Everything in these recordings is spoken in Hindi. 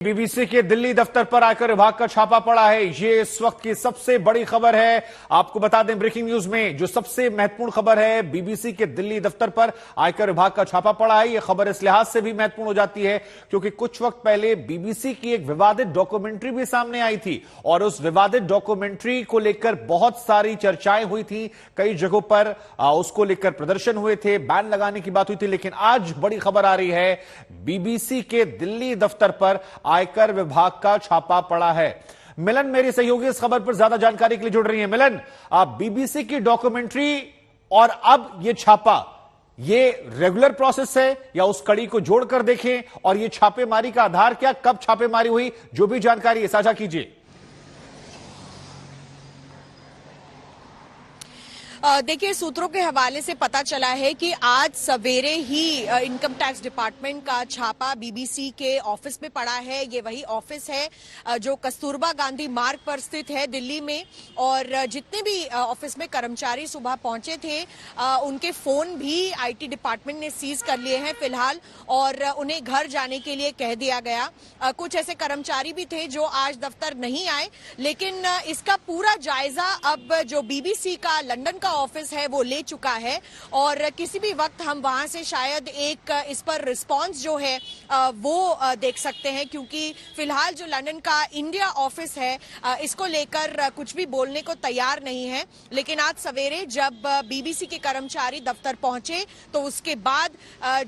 बीबीसी के दिल्ली दफ्तर पर आयकर विभाग का छापा पड़ा है। ये इस वक्त की सबसे बड़ी खबर है। आपको बता दें, ब्रेकिंग न्यूज में जो सबसे महत्वपूर्ण खबर है, बीबीसी के दिल्ली दफ्तर पर आयकर विभाग का छापा पड़ा है। यह खबर इस लिहाज से भी महत्वपूर्ण हो जाती है क्योंकि कुछ वक्त पहले बीबीसी की एक विवादित डॉक्यूमेंट्री भी सामने आई थी और उस विवादित डॉक्यूमेंट्री को लेकर बहुत सारी चर्चाएं हुई थी। कई जगहों पर उसको लेकर प्रदर्शन हुए थे, बैन लगाने की बात हुई थी। लेकिन आज बड़ी खबर आ रही है, बीबीसी के दिल्ली दफ्तर पर आयकर विभाग का छापा पड़ा है। मिलन मेरी सहयोगी इस खबर पर ज्यादा जानकारी के लिए जुड़ रही है। मिलन, आप बीबीसी की डॉक्यूमेंट्री और अब यह छापा, ये रेगुलर प्रोसेस है या उस कड़ी को जोड़कर देखें, और यह छापेमारी का आधार क्या, कब छापेमारी हुई, जो भी जानकारी है साझा कीजिए। देखिए, सूत्रों के हवाले से पता चला है कि आज सवेरे ही इनकम टैक्स डिपार्टमेंट का छापा बीबीसी के ऑफिस में पड़ा है। ये वही ऑफिस है जो कस्तूरबा गांधी मार्ग पर स्थित है दिल्ली में, और जितने भी ऑफिस में कर्मचारी सुबह पहुंचे थे उनके फोन भी आईटी डिपार्टमेंट ने सीज कर लिए हैं फिलहाल, और उन्हें घर जाने के लिए कह दिया गया। कुछ ऐसे कर्मचारी भी थे जो आज दफ्तर नहीं आए, लेकिन इसका पूरा जायजा अब जो बीबीसी का लंदन का ऑफिस है वो ले चुका है, और किसी भी वक्त हम वहां से शायद एक इस पर रिस्पांस जो है वो देख सकते हैं, क्योंकि फिलहाल जो लंदन का इंडिया ऑफिस है इसको लेकर कुछ भी बोलने को तैयार नहीं है। लेकिन आज सवेरे जब बीबीसी के कर्मचारी दफ्तर पहुंचे तो उसके बाद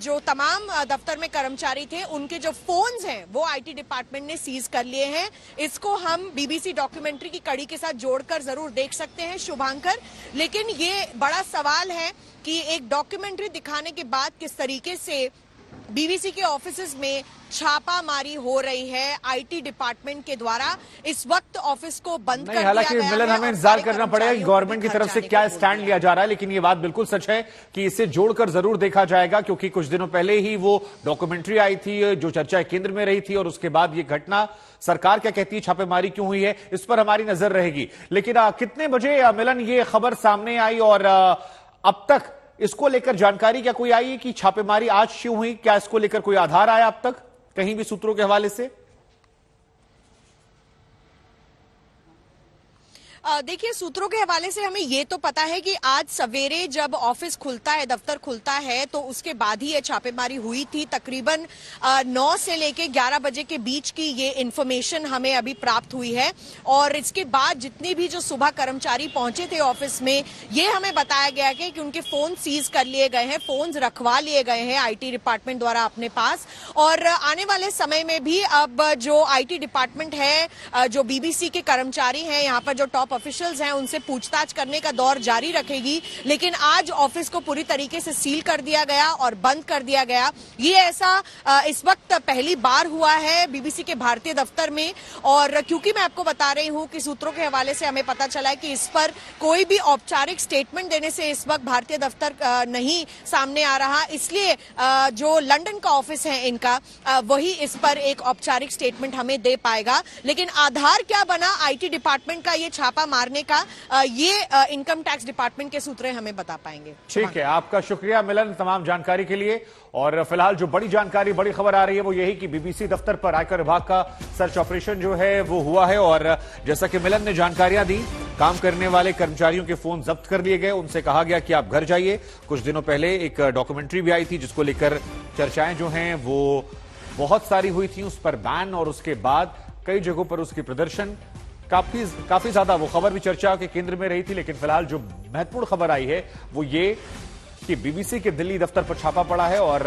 जो तमाम दफ्तर में कर्मचारी थे उनके जो फोन्स हैं वो आईटी डिपार्टमेंट ने सीज कर लिए हैं। इसको हम बीबीसी डॉक्यूमेंट्री की कड़ी के साथ जोड़कर जरूर देख सकते हैं शुभांकर, लेकिन ये बड़ा सवाल है कि एक डॉक्यूमेंट्री दिखाने के बाद किस तरीके से बीबीसी के ऑफिसेज में छापामारी हो रही है आईटी डिपार्टमेंट के द्वारा। इस वक्त ऑफिस को बंद कर दिया गया है। हालांकि मिलन, हमें इंतजार करना पड़ेगा कि गवर्नमेंट की तरफ से क्या स्टैंड लिया जा रहा है, लेकिन ये बात बिल्कुल सच है कि इसे जोड़कर जरूर देखा जाएगा, क्योंकि कुछ दिनों पहले ही वो डॉक्यूमेंट्री आई थी जो चर्चा केंद्र में रही थी, और उसके बाद ये घटना, सरकार क्या कहती है, छापेमारी क्यों हुई है, इस पर हमारी नजर रहेगी। लेकिन कितने बजे मिलन ये खबर सामने आई, और अब तक इसको लेकर जानकारी क्या कोई आई है कि छापेमारी आज क्यों हुई? क्या इसको लेकर कोई आधार आया अब तक कहीं भी सूत्रों के हवाले से? देखिए, सूत्रों के हवाले से हमें ये तो पता है कि आज सवेरे जब ऑफिस खुलता है, दफ्तर खुलता है, तो उसके बाद ही ये छापेमारी हुई थी। तकरीबन 9 से लेके 11 बजे के बीच की ये इंफॉर्मेशन हमें अभी प्राप्त हुई है, और इसके बाद जितने भी जो सुबह कर्मचारी पहुंचे थे ऑफिस में, ये हमें बताया गया कि उनके फोन सीज कर लिए गए हैं, फोन रखवा लिए गए हैं आईटी डिपार्टमेंट द्वारा अपने पास, और आने वाले समय में भी अब जो आईटी डिपार्टमेंट है, जो बीबीसी के कर्मचारी हैं, यहाँ पर जो टॉप ऑफिशियल्स हैं, उनसे पूछताछ करने का दौर जारी रखेगी। लेकिन आज ऑफिस को पूरी तरीके से सील कर दिया गया और बंद कर दिया गया। ये ऐसा इस वक्त पहली बार हुआ है बीबीसी के भारतीय दफ्तर में, और क्योंकि मैं आपको बता रही हूं कि सूत्रों के हवाले से हमें पता चला है कि इस पर कोई भी औपचारिक स्टेटमेंट देने से इस वक्त भारतीय दफ्तर नहीं सामने आ रहा, इसलिए जो लंदन का ऑफिस है इनका, वही इस पर एक औपचारिक स्टेटमेंट हमें दे पाएगा। लेकिन आधार क्या बना आईटी डिपार्टमेंट का ये छापा मारने का, ये इनकम टैक्स डिपार्टमेंट के सूत्र हमें बता पाएंगे। ठीक है, आपका शुक्रिया मिलन तमाम जानकारी के लिए। और फिलहाल जो बड़ी जानकारी, बड़ी खबर आ रही है वो यही कि बीबीसी दफ्तर पर आयकर विभाग का सर्च ऑपरेशन जो है वो हुआ है, और जैसा कि मिलन ने जानकारियां दी, काम करने वाले कर्मचारियों के फोन जब्त कर लिए गए, उनसे कहा गया कि आप घर जाइए। कुछ दिनों पहले एक डॉक्यूमेंट्री भी आई थी जिसको लेकर चर्चाएं जो हैं वो बहुत सारी हुई थी, उस पर बैन, और उसके बाद कई जगहों पर उसकी प्रदर्शन काफी ज्यादा, वो खबर भी चर्चा के केंद्र में रही थी। लेकिन फिलहाल जो महत्वपूर्ण खबर आई है वो ये कि बीबीसी के दिल्ली दफ्तर पर छापा पड़ा है, और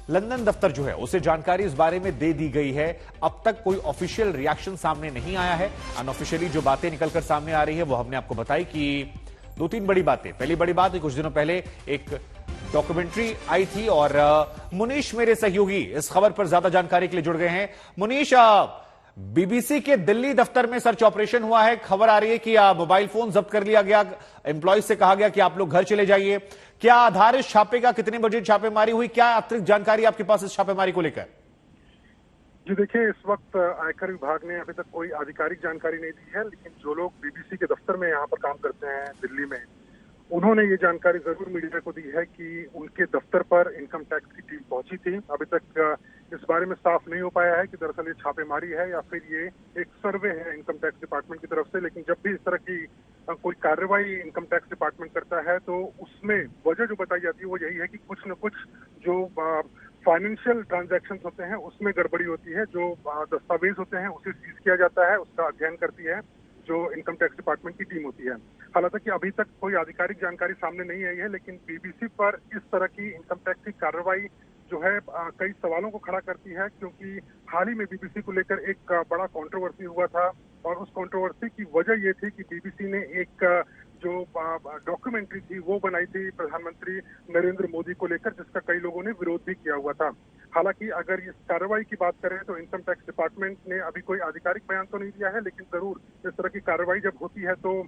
लंदन दफ्तर जो है उसे जानकारी इस बारे में दे दी गई है। अब तक कोई ऑफिशियल रिएक्शन सामने नहीं आया है। अनऑफिशियली जो बातें निकलकर सामने आ रही है वो हमने आपको बताई कि 2-3 बड़ी बातें। पहली बड़ी बात, कुछ दिनों पहले एक डॉक्यूमेंट्री आई थी, और मुनीश मेरे सहयोगी इस खबर पर ज्यादा जानकारी के लिए जुड़ गए हैं। मुनीश, बीबीसी के दिल्ली दफ्तर में सर्च ऑपरेशन हुआ है, खबर आ रही है कि मोबाइल फोन जब्त कर लिया गया, एम्प्लॉयज से कहा गया कि आप लोग घर चले जाइए। क्या आधार इस छापे का, कितने बजे छापेमारी हुई, क्या अतिरिक्त जानकारी आपके पास इस छापेमारी को लेकर? जी देखिए, इस वक्त आयकर विभाग ने अभी तक कोई आधिकारिक जानकारी नहीं दी है, लेकिन जो लोग बीबीसी के दफ्तर में यहाँ पर काम करते हैं दिल्ली में, उन्होंने ये जानकारी जरूर मीडिया को दी है कि उनके दफ्तर पर इनकम टैक्स की टीम पहुंची थी। अभी तक इस बारे में साफ नहीं हो पाया है कि दरअसल ये छापेमारी है या फिर ये एक सर्वे है इनकम टैक्स डिपार्टमेंट की तरफ से। लेकिन जब भी इस तरह की कोई कार्रवाई इनकम टैक्स डिपार्टमेंट करता है तो उसमें वजह जो बताई जाती है वो यही है कि कुछ न कुछ जो फाइनेंशियल ट्रांजैक्शन होते हैं उसमें गड़बड़ी होती है, जो दस्तावेज होते हैं उसे सीज किया जाता है, उसका अध्ययन करती है जो इनकम टैक्स डिपार्टमेंट की टीम होती है। हालांकि अभी तक कोई आधिकारिक जानकारी सामने नहीं आई है, लेकिन बीबीसी पर इस तरह की इनकम टैक्स की कार्रवाई जो है कई सवालों को खड़ा करती है, क्योंकि हाल ही में बीबीसी को लेकर एक बड़ा कंट्रोवर्सी हुआ था और उस कंट्रोवर्सी की वजह ये थी कि बीबीसी ने एक जो डॉक्यूमेंट्री थी वो बनाई थी प्रधानमंत्री नरेंद्र मोदी को लेकर, जिसका कई लोगों ने विरोध भी किया हुआ था। हालांकि अगर इस कार्रवाई की बात करें तो इनकम टैक्स डिपार्टमेंट ने अभी कोई आधिकारिक बयान तो नहीं दिया है, लेकिन जरूर इस तरह की कार्रवाई जब होती है तो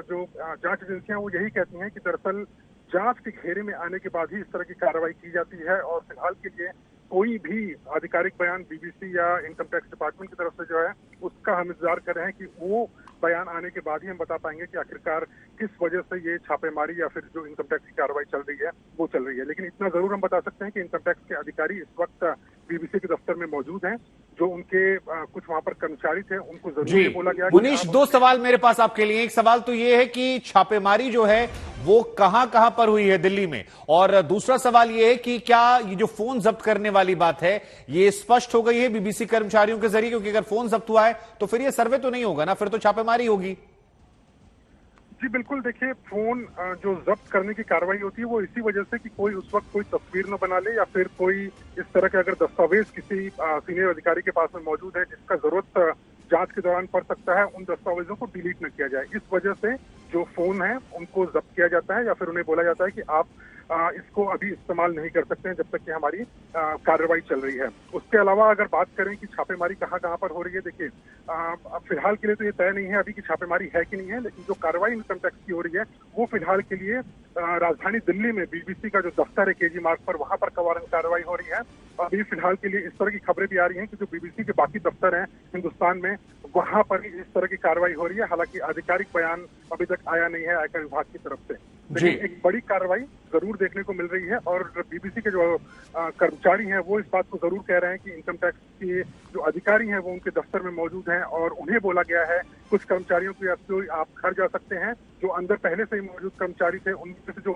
जो जांच एजेंसियां वो यही कहती हैं कि दरअसल जांच के घेरे में आने के बाद ही इस तरह की कार्रवाई की जाती है। और फिलहाल के लिए कोई भी आधिकारिक बयान बीबीसी या इनकम टैक्स डिपार्टमेंट की तरफ से जो है उसका हम इंतजार कर रहे हैं कि वो बयान आने के बाद ही हम बता पाएंगे कि आखिरकार किस वजह से ये छापेमारी या फिर जो इनकम टैक्स की कार्रवाई चल रही है वो चल रही है। लेकिन इतना जरूर हम बता सकते हैं कि इनकम टैक्स के अधिकारी इस वक्त बीबीसी के दफ्तर में मौजूद हैं। जो उनके कुछ वहां पर कर्मचारी थे उनको जरूर ये बोला गया। मुनीश, दो सवाल मेरे पास आपके लिए। एक सवाल तो ये है कि छापेमारी जो है वो कहां कहां पर हुई है दिल्ली में, और दूसरा सवाल ये है कि क्या ये जो फोन जब्त करने वाली बात है ये स्पष्ट हो गई है बीबीसी कर्मचारियों के जरिए, क्योंकि अगर फोन जब्त हुआ है तो फिर ये सर्वे तो नहीं होगा ना, फिर तो छापेमारी होगी। जी बिल्कुल, देखिए फोन जो जब्त करने की कार्रवाई होती है वो इसी वजह से कि कोई उस वक्त कोई तस्वीर न बना ले या फिर कोई इस तरह के अगर दस्तावेज किसी सीनियर अधिकारी के पास में मौजूद है जिसका जरूरत जांच के दौरान पड़ सकता है, उन दस्तावेजों को डिलीट न किया जाए। इस वजह से जो फोन है उनको जब्त किया जाता है या फिर उन्हें बोला जाता है कि आप इसको अभी इस्तेमाल नहीं कर सकते हैं जब तक कि हमारी कार्रवाई चल रही है। उसके अलावा अगर बात करें कि छापेमारी कहाँ कहाँ पर हो रही है, देखिए फिलहाल के लिए तो ये तय नहीं है अभी कि छापेमारी है कि नहीं है, लेकिन जो कार्रवाई इनकम टैक्स की हो रही है वो फिलहाल के लिए राजधानी दिल्ली में बीबीसी का जो दफ्तर है केजी मार्ग पर, वहां पर कार्रवाई हो रही है। अभी फिलहाल के लिए इस तरह की खबरें भी आ रही हैं कि जो बीबीसी के बाकी दफ्तर हैं हिंदुस्तान में वहां पर भी इस तरह की कार्रवाई हो रही है। हालांकि आधिकारिक बयान अभी तक आया नहीं है आयकर विभाग की तरफ से, लेकिन एक बड़ी कार्रवाई जरूर देखने को मिल रही है। और बीबीसी के जो कर्मचारी हैं वो इस बात को जरूर कह रहे हैं कि इनकम टैक्स के जो अधिकारी हैं वो उनके दफ्तर में मौजूद हैं और उन्हें बोला गया है, कुछ कर्मचारियों को आप घर जा सकते हैं, जो अंदर पहले से ही मौजूद कर्मचारी थे उनमें से जो